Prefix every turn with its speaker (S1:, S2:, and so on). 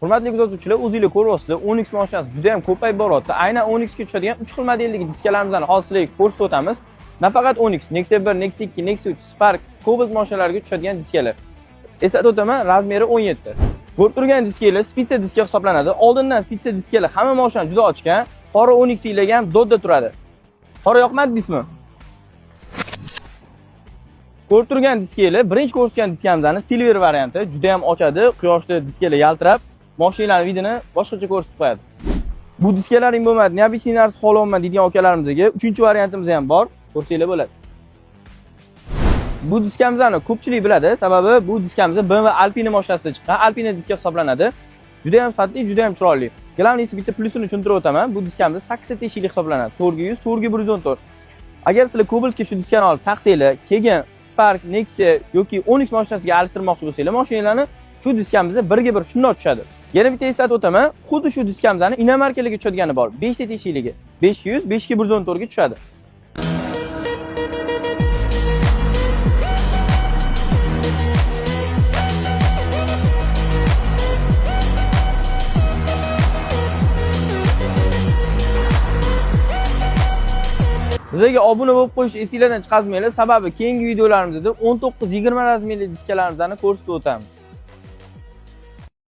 S1: Hurmatli kuzatuvchilar, o'zingizlar ko'ryapsizlar, Onyx mashinasi juda ham ko'payib boryapti. Aynan Onyx ga tushadigan 3 xil modeldagi diskalarimizni hozirlik ko'rsatib o'tamiz. Nafaqat Onyx, Nexia 1, Nexia 2, Nexia 3, Spark, Cobalt mashinalariga tushadigan diskalar. Eslatib o'taman, razmeri 17. Ko'rib turgan diskalar spitsa diska hisoblanadi. Oldindan spitsa diskalar hamma mashina juda ochgan. Qora Onyx ilarga ham dodda turadi. Qora yoqmadi deysizmi? Ko'rib turgan diskalar, birinchi ko'rsatgan diskamizning silver varianti, juda ham ochadi. Quyoshda diskalar yaltirab, mashinalarning vidini boshqacha ko'rsatib qo'yadi. Bu diskalaring bo'lmadi, neobычный narsa xohlamayman degan akalarimizga 3-variantimiz ham bor. Ko'rsanglar bo'ladi. Bu diskamizni ko'pchilik biladi, sababi bu diskamiz BMW Alpina mashinasida chiqqan, Alpina diska hisoblanadi. Juda ham sifatli, juda ham chiroyli. Glavnisi bitta plyusini tushuntirib o'taman. Bu diskamiz 8 teshikli hisoblanadi. 400, 114. Agar sizlar Cobaltga shu diskani olib taqsanglar, keyin Spark, Nexia yoki Onyx mashinasiga alishtirmoqchi bo'lsanglar, mashinalarni shu diskamizda birga bir shundoq tushadi. Yana bitta eslatib o'taman, xuddi shu diskamizning inomarkalarga tushadigani bor. 5 ta teshikligi. 500, 114 ga tushadi. Bizga obuna bo'lib qo'yish esingizdan chiqazmanglar, sababi keyingi videolarimizda 19-20 razmerli diskalarimizni ko'rsatib o'tamiz.